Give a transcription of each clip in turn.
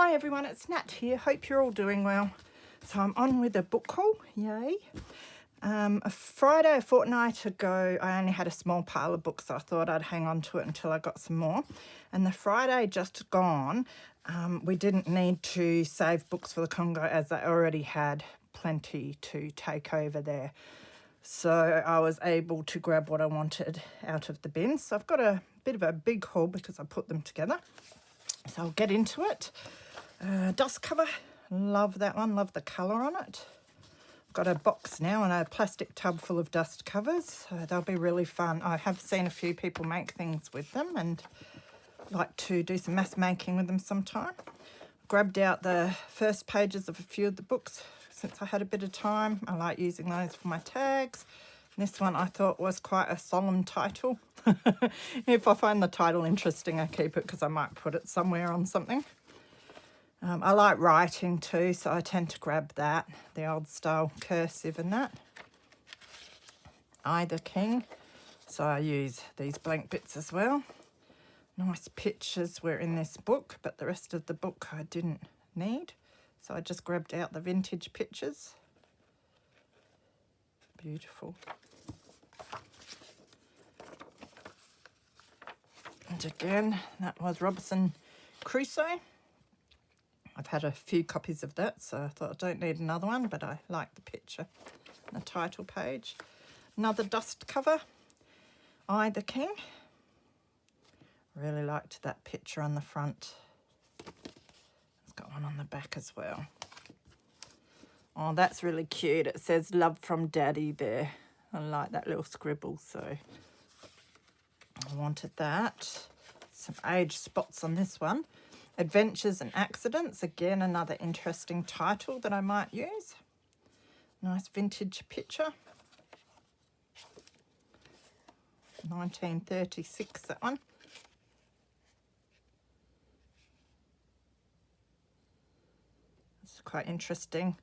Hi everyone, it's Nat here. Hope you're all doing well. So I'm on with a book haul, yay. A Friday, a fortnight ago, I only had a small pile of books, so I thought I'd hang on to it until I got some more. And the Friday just gone, we didn't need to save books for the Congo as I already had plenty to take over there. So I was able to grab what I wanted out of the bin. So I've got a bit of a big haul because I put them together. So I'll get into it. Dust cover, love that one, love the colour on it. Got a box now and a plastic tub full of dust covers, so they'll be really fun. I have seen a few people make things with them and like to do some mass making with them sometime. Grabbed out the first pages of a few of the books since I had a bit of time. I like using those for my tags. And this one I thought was quite a solemn title. If I find the title interesting, I keep it because I might put it somewhere on something. I like writing too, so I tend to grab that, the old style cursive and that. I, the King, so I use these blank bits as well. Nice pictures were in this book, but the rest of the book I didn't need, so I just grabbed out the vintage pictures. Beautiful. And again, that was Robinson Crusoe. I've had a few copies of that, so I thought I don't need another one, but I like the picture and the title page. Another dust cover, I, the King. Really liked that picture on the front. It's got one on the back as well. Oh, that's really cute. It says love from Daddy there. I like that little scribble, so I wanted that. Some age spots on this one. Adventures and Accidents, again another interesting title that I might use. Nice vintage picture. 1936, that one. It's quite interesting.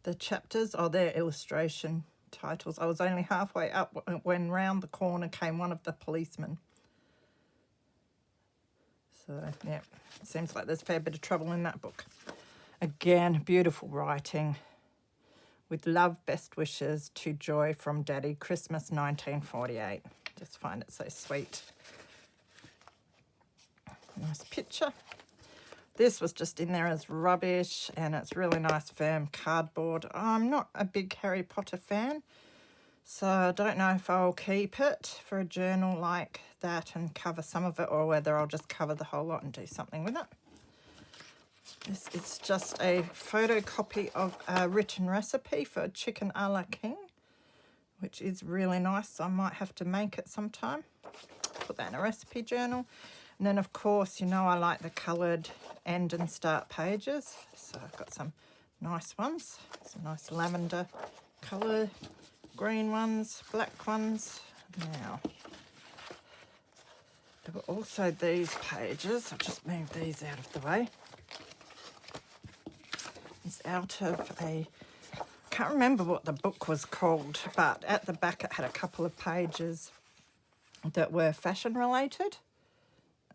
The chapters are their illustration titles. I was only halfway up when round the corner came one of the policemen. So, yeah, it seems like there's a fair bit of trouble in that book. Again, beautiful writing. With love, best wishes to Joy from Daddy, Christmas 1948. Just find it so sweet. Nice picture. This was just in there as rubbish, and it's really nice firm cardboard. I'm not a big Harry Potter fan, so I don't know if I'll keep it for a journal like that and cover some of it, or whether I'll just cover the whole lot and do something with it. This is just a photocopy of a written recipe for chicken a la King, which is really nice. So I might have to make it sometime. Put that in a recipe journal. And then, of course, you know I like the coloured end and start pages. So I've got some nice ones. Some nice lavender colour, green ones, black ones. Now, there were also these pages. I'll just move these out of the way. It's out of a, can't remember what the book was called, but at the back it had a couple of pages that were fashion related,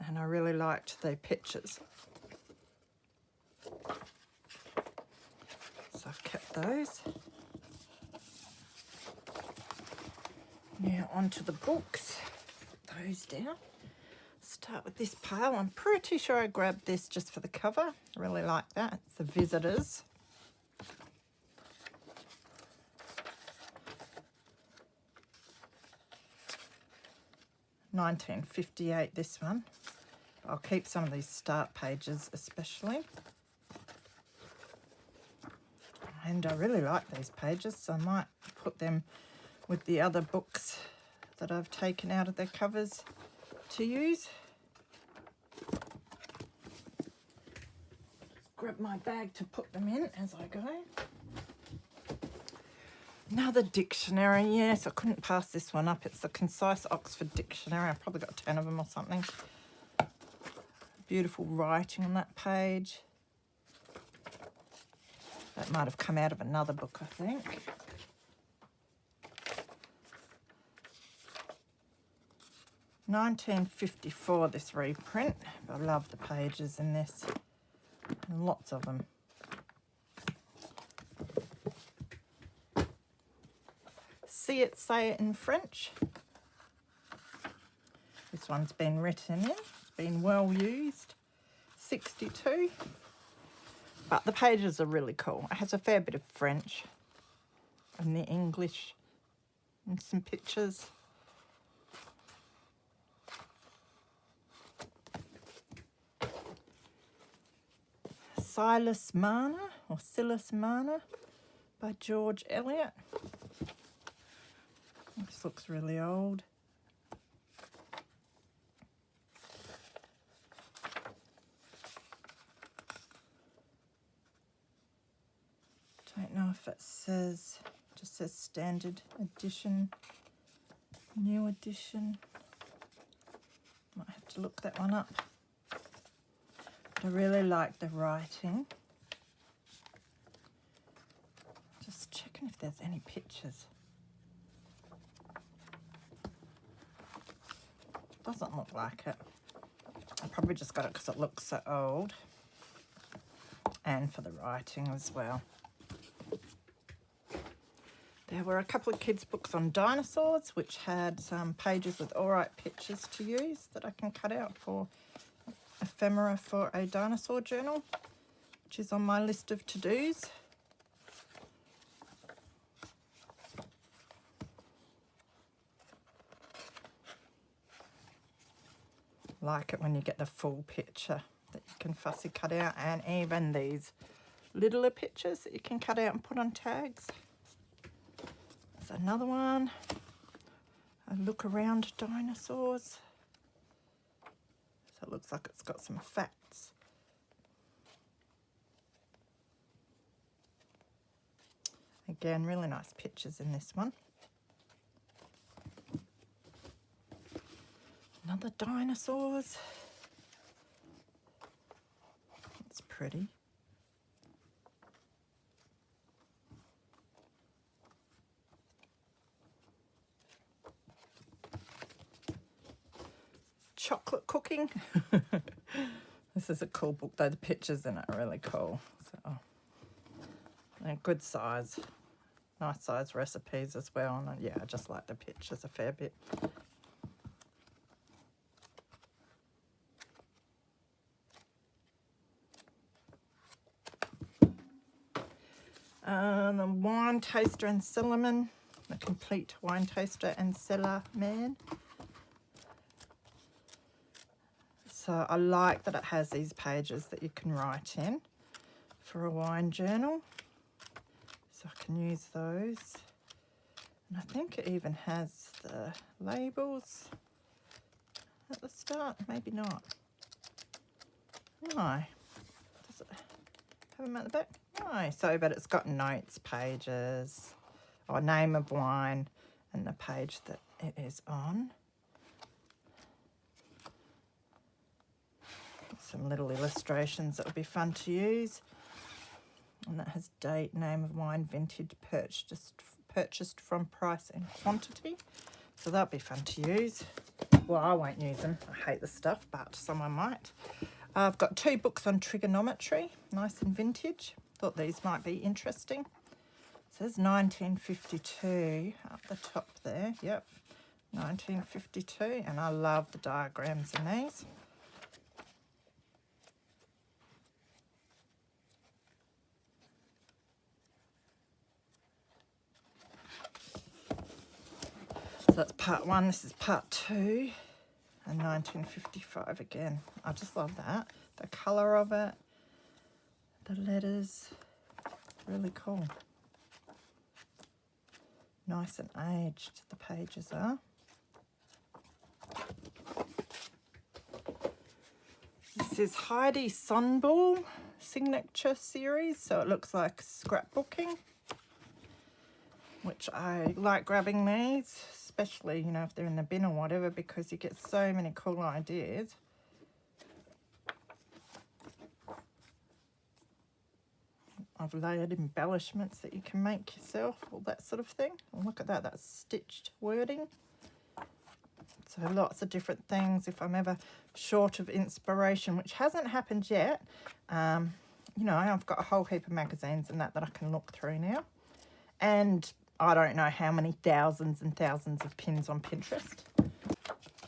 and I really liked the pictures. So I've kept those. Now onto the books. Put those down. Start with this pile. I'm pretty sure I grabbed this just for the cover. I really like that. It's The Visitors. $19.58, this one. I'll keep some of these start pages especially. And I really like these pages, so I might put them with the other books that I've taken out of their covers to use. Grab my bag to put them in as I go. Another dictionary, yes, I couldn't pass this one up. It's the Concise Oxford Dictionary. I've probably got 10 of them or something. Beautiful writing on that page. That might have come out of another book, I think. $19.54, this reprint. I love the pages in this. And lots of them. See It, Say It in French. This one's been written in. It's been well used. 62. But the pages are really cool. It has a fair bit of French and the English and some pictures. Silas Marner or Silas Marner by George Eliot. This looks really old. Don't know if it says, just says standard edition, new edition. Might have to look that one up. But I really like the writing. Just checking if there's any pictures. Doesn't look like it. I probably just got it because it looks so old. And for the writing as well. There were a couple of kids' books on dinosaurs, which had some pages with alright pictures to use that I can cut out for ephemera for a dinosaur journal, which is on my list of to-dos. Like it when you get the full picture that you can fussy cut out, and even these littler pictures that you can cut out and put on tags. There's another one, a look around dinosaurs. So it looks like it's got some facts. Again, really nice pictures in this one. Another dinosaurs. It's pretty. Chocolate cooking. This is a cool book though. The pictures in it are really cool. So, and good size. Nice size recipes as well. And yeah, I just like the pictures a fair bit. The Wine Taster and Cellarman, the Complete Wine Taster and Cellar Man. So I like that it has these pages that you can write in for a wine journal. So I can use those. And I think it even has the labels at the start. Maybe not. No. Does it have them at the back? No. So, but it's got notes, pages, or name of wine, and the page that it is on. Some little illustrations that would be fun to use. And that has date, name of wine, vintage, purchased from, price and quantity. So that'll be fun to use. Well, I won't use them. I hate the stuff, but someone might. I've got 2 books on trigonometry, nice and vintage. Thought these might be interesting. It says 1952 up the top there. Yep, 1952. And I love the diagrams in these. So that's part 1, this is part 2, and 1955 again. I just love that. The colour of it, the letters, really cool. Nice and aged, the pages are. This is Heidi Sonball signature series, so it looks like scrapbooking, which I like grabbing these, especially, you know, if they're in the bin or whatever, because you get so many cool ideas. I've layered embellishments that you can make yourself, all that sort of thing. And look at that, that's stitched wording. So lots of different things. If I'm ever short of inspiration, which hasn't happened yet, you know, I've got a whole heap of magazines and that I can look through now. And I don't know how many thousands and thousands of pins on Pinterest.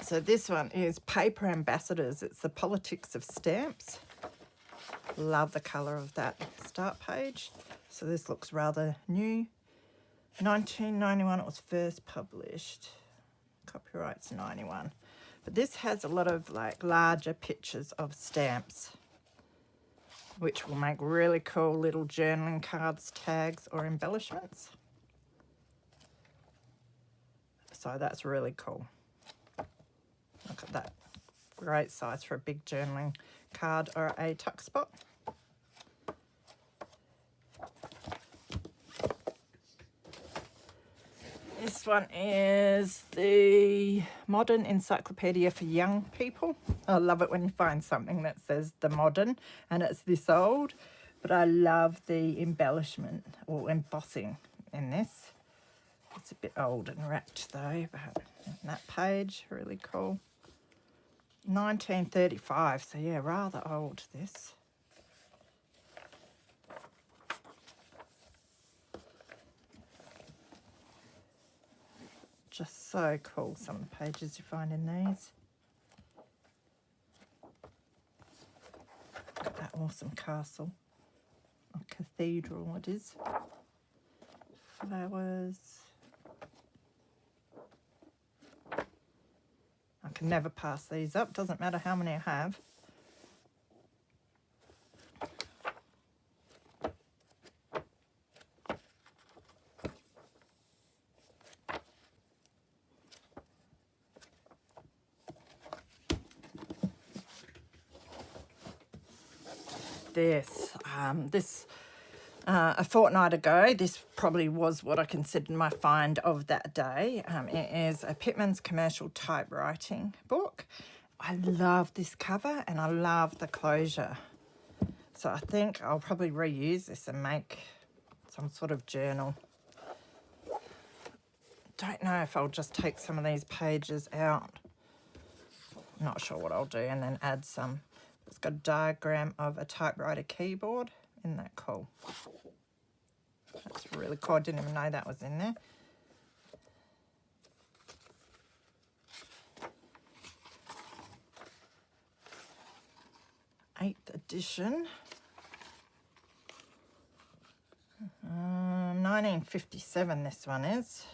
So this one is Paper Ambassadors. It's the politics of stamps. Love the colour of that start page. So this looks rather new. 1991 it was first published. Copyright's 91. But this has a lot of like larger pictures of stamps, which will make really cool little journaling cards, tags or embellishments. So that's really cool. Look at that. Great size for a big journaling card or a tuck spot. This one is the Modern Encyclopedia for Young People. I love it when you find something that says the modern and it's this old, but I love the embellishment or embossing in this. It's a bit old and wrapped though, but that page, really cool. 1935, so yeah, rather old this. Just so cool, some of the pages you find in these. Look at that awesome castle. A cathedral it is. Flowers. I can never pass these up, doesn't matter how many I have. This a fortnight ago, this probably was what I considered my find of that day. It is a Pitman's commercial typewriting book. I love this cover and I love the closure. So I think I'll probably reuse this and make some sort of journal. Don't know if I'll just take some of these pages out. Not sure what I'll do, and then add some. It's got a diagram of a typewriter keyboard. Isn't that cool? That's really cool. I didn't even know that was in there. Eighth edition. 1957 this one is.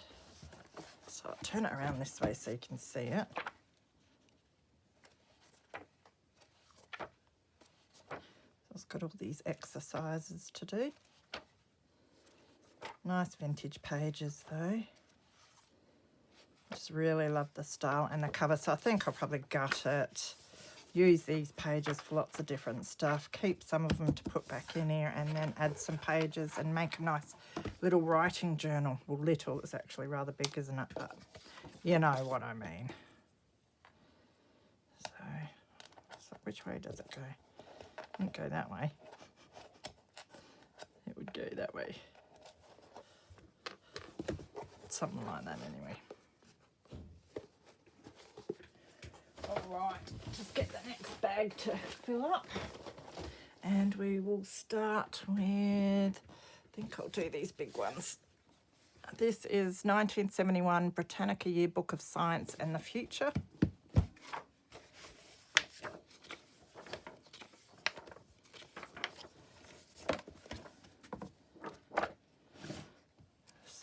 So I'll turn it around this way so you can see it. It's got all these exercises to do. Nice vintage pages though. Just really love the style and the cover, so I think I'll probably gut it. Use these pages for lots of different stuff. Keep some of them to put back in here and then add some pages and make a nice little writing journal. Well, little, it's actually rather big, isn't it? But you know what I mean. So which way does it go? It wouldn't go that way. It would go that way. Something like that anyway. Alright, just get the next bag to fill up. And we will start with, I think I'll do these big ones. This is 1971 Britannica Yearbook of Science and the Future.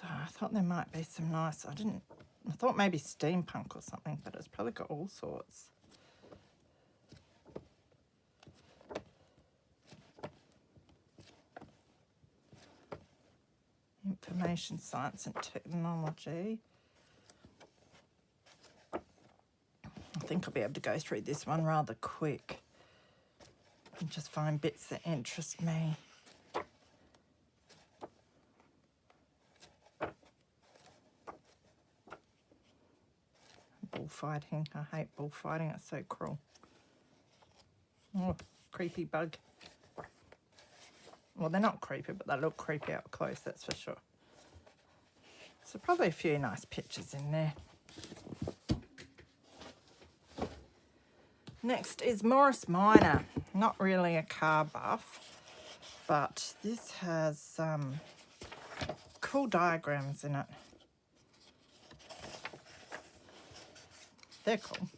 I thought there might be some nice, I thought maybe steampunk or something, but it's probably got all sorts. Information science and technology. I think I'll be able to go through this one rather quick and just find bits that interest me. Bullfighting. I hate bullfighting. It's so cruel. Oh, creepy bug. Well, they're not creepy, but they look creepy up close, that's for sure. So probably a few nice pictures in there. Next is Morris Minor. Not really a car buff, but this has cool diagrams in it. They're cool.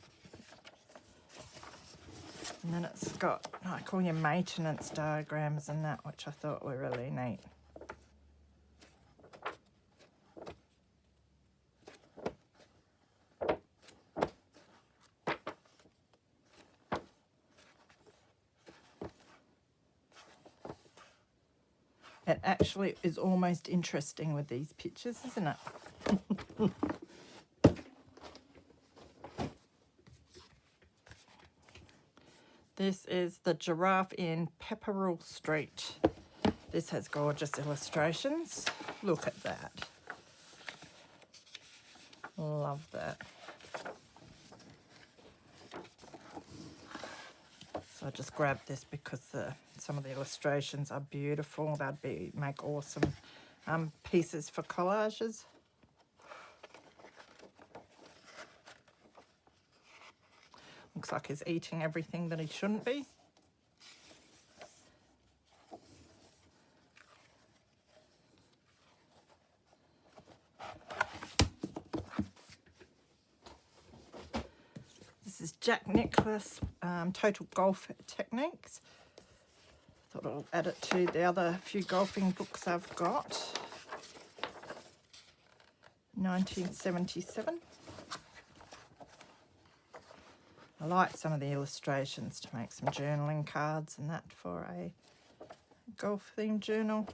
And then it's got like all your maintenance diagrams and that, which I thought were really neat. It actually is almost interesting with these pictures, isn't it? This is the giraffe in Pepperell Street. This has gorgeous illustrations. Look at that. Love that. So I just grabbed this because some of the illustrations are beautiful. They'd make awesome pieces for collages. Looks like he's eating everything that he shouldn't be. This is Jack Nicklaus, Total Golf Techniques. Thought I'll add it to the other few golfing books I've got. 1977. I like some of the illustrations to make some journaling cards and that for a golf themed journal.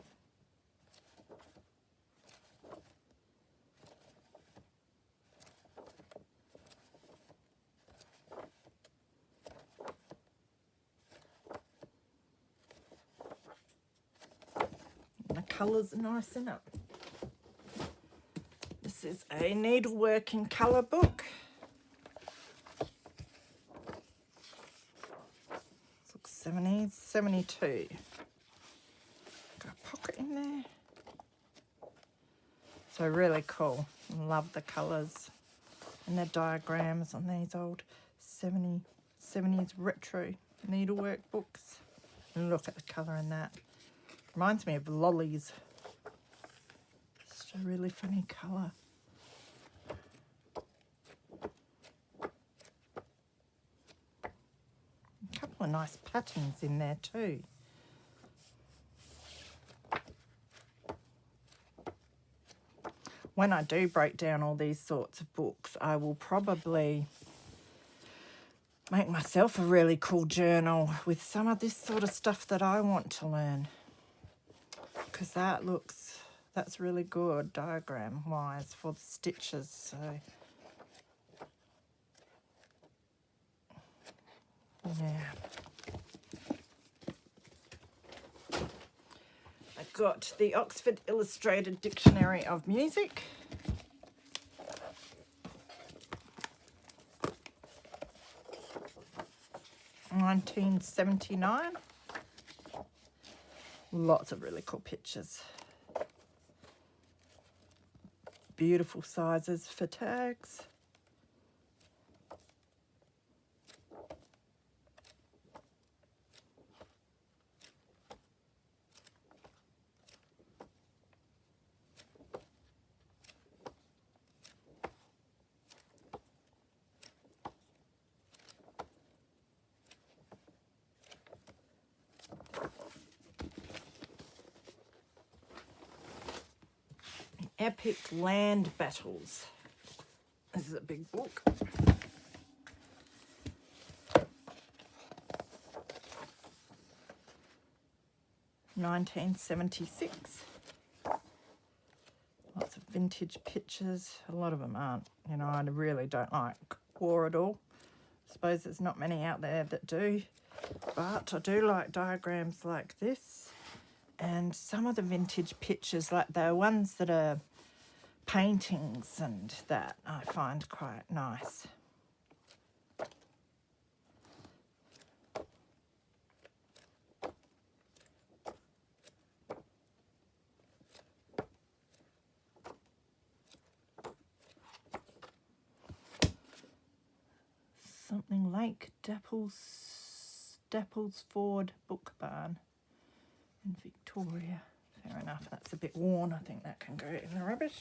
And the colours are nice in it. This is a needlework in colour book. Looks 70s, 72. Got a pocket in there. So really cool. Love the colours and the diagrams on these old 70s retro needlework books. And look at the colour in that. Reminds me of lollies. Just a really funny colour. A couple of nice patterns in there too. When I do break down all these sorts of books, I will probably make myself a really cool journal with some of this sort of stuff that I want to learn. Because that's really good diagram wise for the stitches. So yeah. I've got the Oxford Illustrated Dictionary of Music. $19.79. Lots of really cool pictures. Beautiful sizes for tags. Epic Land Battles. This is a big book. $19.76. Lots of vintage pictures. A lot of them aren't. You know, I really don't like war at all. I suppose there's not many out there that do. But I do like diagrams like this. And some of the vintage pictures, like the ones that are paintings and that, I find quite nice. Something like Dapples Ford Book Barn in Victoria. Fair enough, that's a bit worn. I think that can go in the rubbish.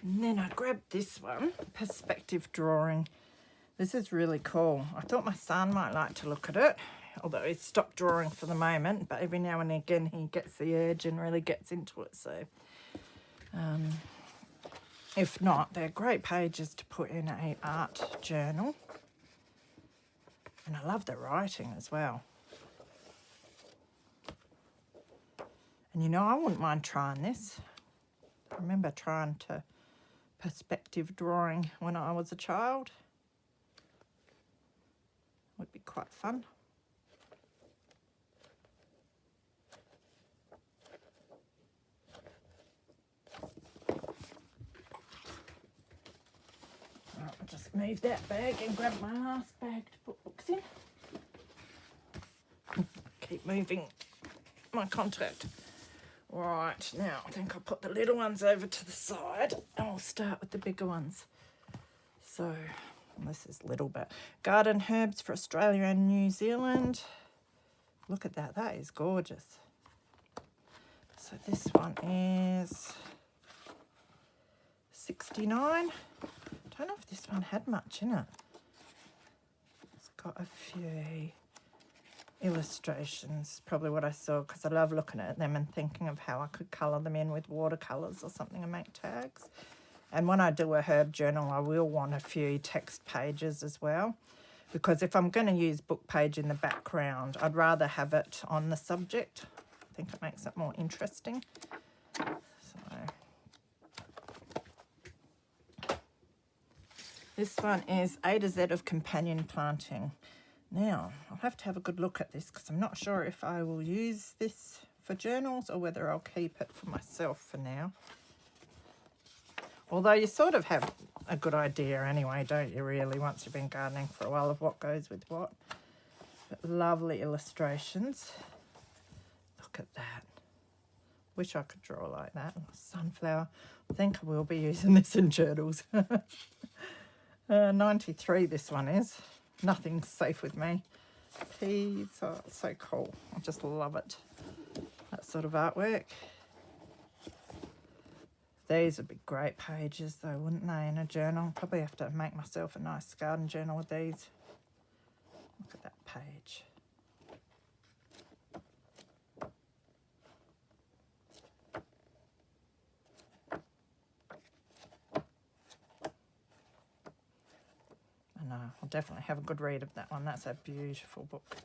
And then I grabbed this one, perspective drawing. This is really cool. I thought my son might like to look at it, although he's stopped drawing for the moment, but every now and again he gets the urge and really gets into it. So if not, they're great pages to put in a art journal. And I love the writing as well. And you know, I wouldn't mind trying this. I remember trying to perspective drawing when I was a child. Would be quite fun. Right, I'll just move that bag and grab my last bag to put books in. Keep moving my contact. Right, now I think I'll put the little ones over to the side and I'll start with the bigger ones. So this is little, but garden herbs for Australia and New Zealand. Look at that, that is gorgeous. So this one is 69. Don't know if this one had much in it. It's got a few illustrations, probably what I saw, because I love looking at them and thinking of how I could colour them in with watercolours or something and make tags. And when I do a herb journal, I will want a few text pages as well, because if I'm going to use book page in the background, I'd rather have it on the subject. I think it makes it more interesting. So this one is A to Z of companion planting. Now, I'll have to have a good look at this because I'm not sure if I will use this for journals or whether I'll keep it for myself for now. Although you sort of have a good idea anyway, don't you really, once you've been gardening for a while, of what goes with what. But lovely illustrations. Look at that. Wish I could draw like that. Sunflower. I think I will be using this in journals. 93 this one is. Nothing's safe with me. Peas, oh, it's so cool. I just love it. That sort of artwork. These would be great pages though, wouldn't they, in a journal? Probably have to make myself a nice garden journal with these. Look at that page. I know, I'll definitely have a good read of that one. That's a beautiful book.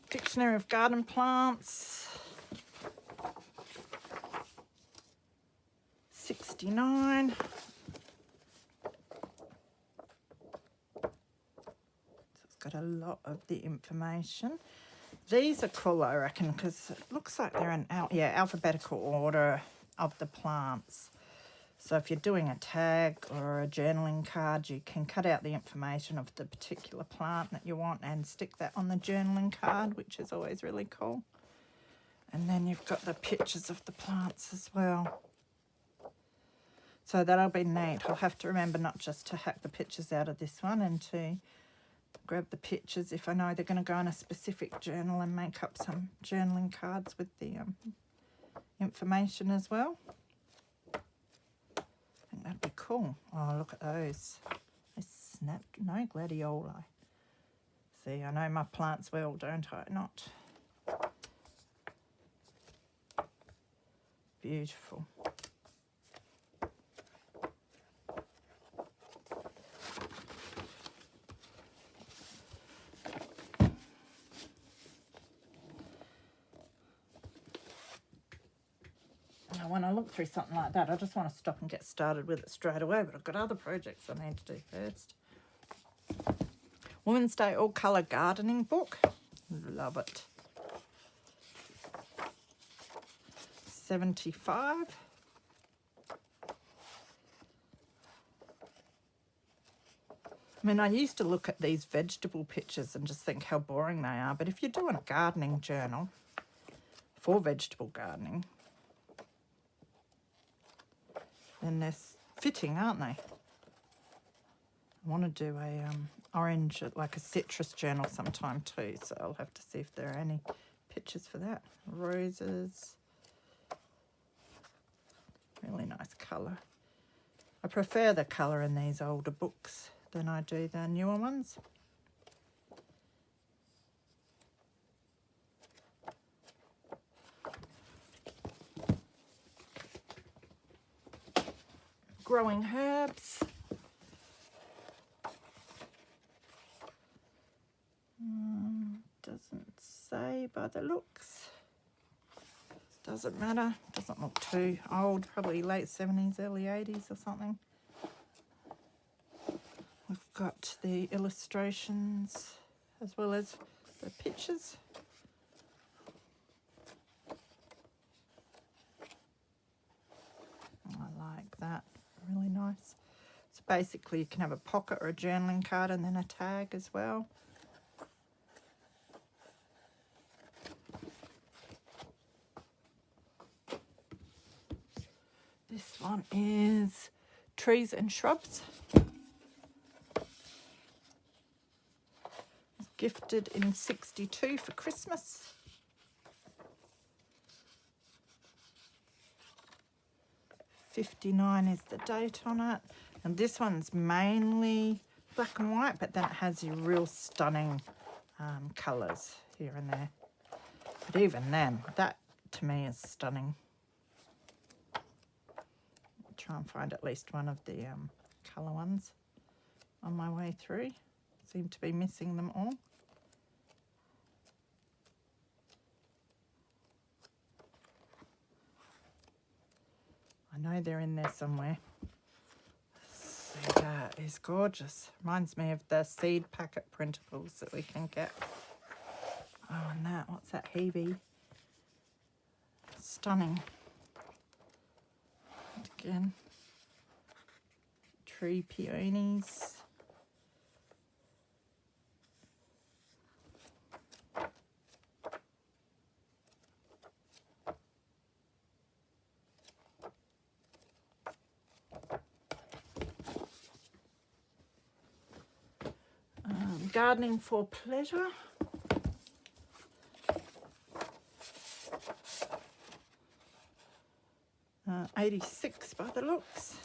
Dictionary of Garden Plants. 69. So it's got a lot of the information. These are cool, I reckon, because it looks like they're in alphabetical order of the plants. So if you're doing a tag or a journaling card, you can cut out the information of the particular plant that you want and stick that on the journaling card, which is always really cool. And then you've got the pictures of the plants as well. So that'll be neat. I'll have to remember not just to hack the pictures out of this one and to grab the pictures if I know they're going to go in a specific journal and make up some journaling cards with the information as well. I think that'd be cool. Oh, look at those. They snapped. No gladioli. See, I know my plants well, don't I? Not. Beautiful. When I look through something like that, I just want to stop and get started with it straight away, but I've got other projects I need to do first. Women's Day All Colour Gardening Book. Love it. 75. I mean, I used to look at these vegetable pictures and just think how boring they are, but if you're doing a gardening journal for vegetable gardening, then they're fitting, aren't they? I want to do a orange, like a citrus journal sometime too, so I'll have to see if there are any pictures for that. Roses. Really nice colour. I prefer the colour in these older books than I do the newer ones. Growing herbs. Doesn't say by the looks. Doesn't matter. Doesn't look too old. Probably late 70s, early 80s or something. We've got the illustrations as well as the pictures. I like that. Really nice. So basically you can have a pocket or a journaling card and then a tag as well. This one is Trees and Shrubs. Gifted in 62 for Christmas. '59 is the date on it. And this one's mainly black and white, but then it has your real stunning colours here and there. But even then, that to me is stunning. I'll try and find at least one of the colour ones on my way through. Seem to be missing them all. I know they're in there somewhere. So that is gorgeous. Reminds me of the seed packet printables that we can get. Oh, and that, what's that, Hebe? Stunning. And again, tree peonies. Gardening for Pleasure. '86 by the looks.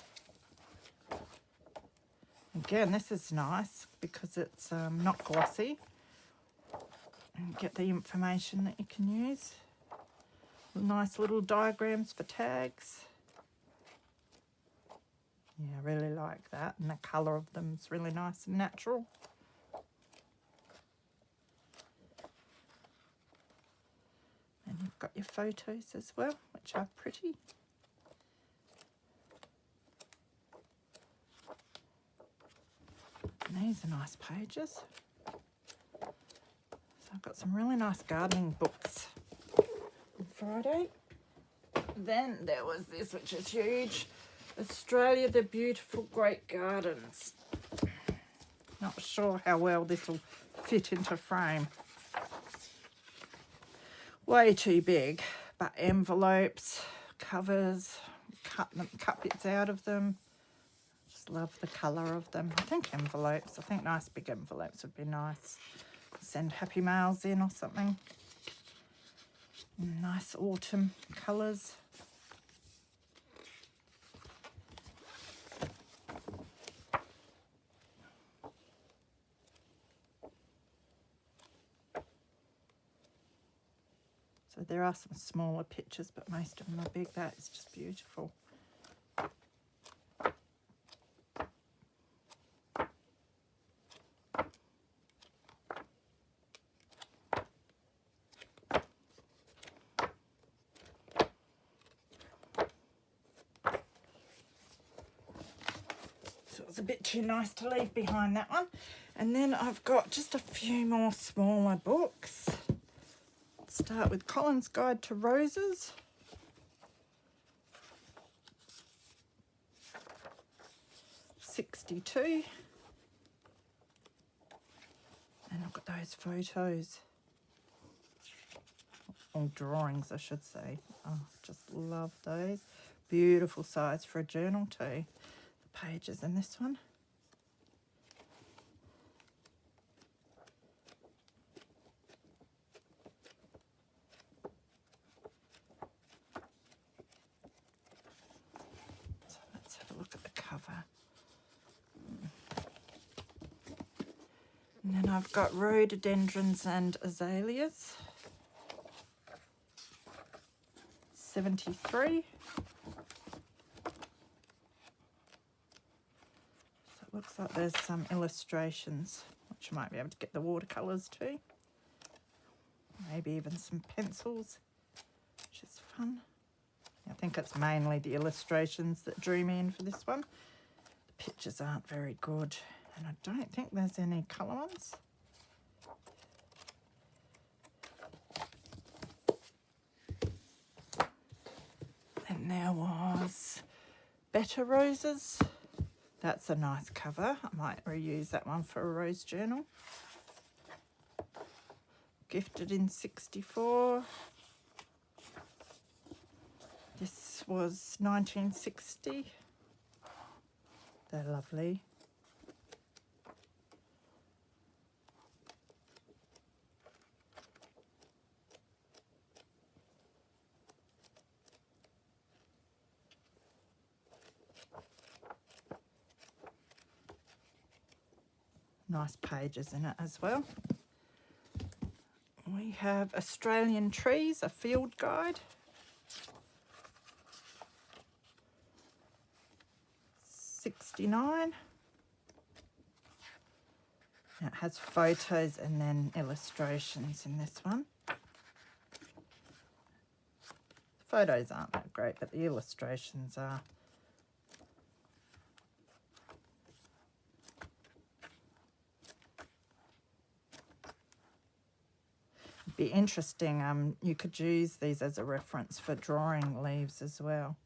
Again, this is nice because it's not glossy. And get the information that you can use. Nice little diagrams for tags. Yeah, I really like that. And the colour of them is really nice and natural. And you've got your photos as well, which are pretty. And these are nice pages. So I've got some really nice gardening books on Friday. Then there was this, which is huge. Australia, the Beautiful Great Gardens. Not sure how well this will fit into frame. Way too big, but envelopes, covers, cut bits out of them. Just love the colour of them. I think envelopes. I think nice big envelopes would be nice. Send happy mails in or something. Nice autumn colours. So there are some smaller pictures, but most of them are big. That is just beautiful. So it's a bit too nice to leave behind, that one. And then I've got just a few more smaller books. Start with Colin's Guide to Roses. '62. And look at those photos. Or drawings, I should say. Oh, just love those. Beautiful size for a journal too. The pages in this one. So let's have a look at the cover. And then I've got rhododendrons and azaleas. 73. So it looks like there's some illustrations, which you might be able to get the watercolours too. Maybe even some pencils, which is fun. I think it's mainly the illustrations that drew me in for this one. The pictures aren't very good, and I don't think there's any colour ones. And there was Better Roses. That's a nice cover. I might reuse that one for a rose journal. Gifted in 64. This was 1960. They're lovely. Nice pages in it as well. We have Australian Trees, a field guide. 69. It has photos and then illustrations in this one. The photos aren't that great, but the illustrations are. Be interesting, you could use these as a reference for drawing leaves as well.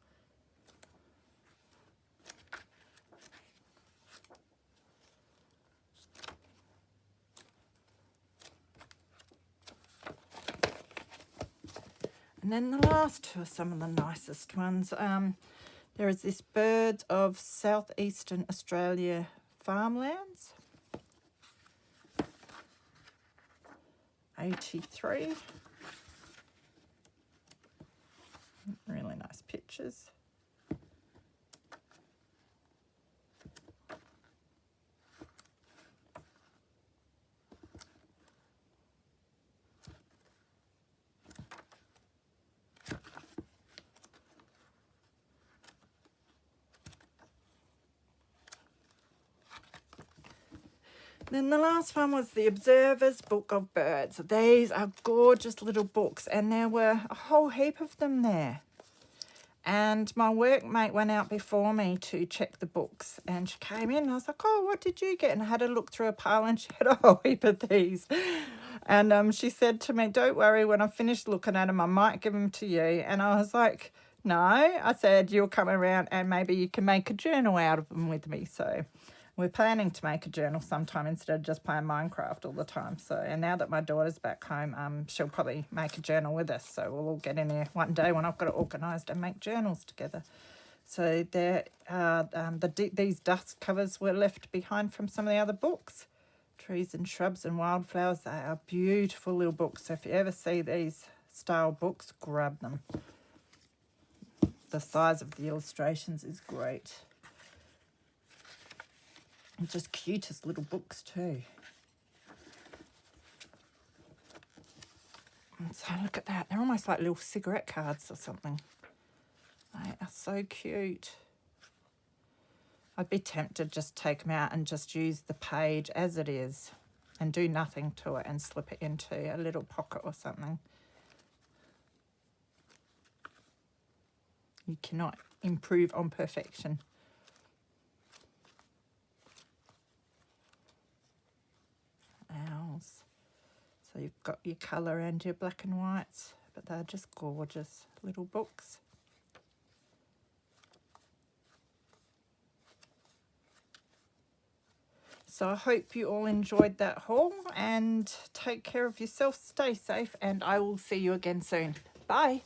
And then the last two are some of the nicest ones. There is this Birds of Southeastern Australia Farmlands. 83. Really nice pictures. Then the last one was the Observer's Book of Birds. These are gorgeous little books, and there were a whole heap of them there. And my workmate went out before me to check the books, and she came in and I was like, oh, what did you get? And I had a look through a pile and she had a whole heap of these. And she said to me, don't worry, when I'm finished looking at them, I might give them to you. And I was like, no. I said, you'll come around and maybe you can make a journal out of them with me. So we're planning to make a journal sometime instead of just playing Minecraft all the time. So, and now that my daughter's back home, she'll probably make a journal with us. So we'll all get in there one day when I've got it organised and make journals together. So there, these dust covers were left behind from some of the other books. Trees and Shrubs and Wildflowers. They are beautiful little books. So if you ever see these style books, grab them. The size of the illustrations is great. And just cutest little books too. And so look at that. They're almost like little cigarette cards or something. They are so cute. I'd be tempted just to take them out and just use the page as it is and do nothing to it and slip it into a little pocket or something. You cannot improve on perfection. Owls. So you've got your colour and your black and whites, but they're just gorgeous little books. So I hope you all enjoyed that haul, and take care of yourself, stay safe, and I will see you again soon. Bye.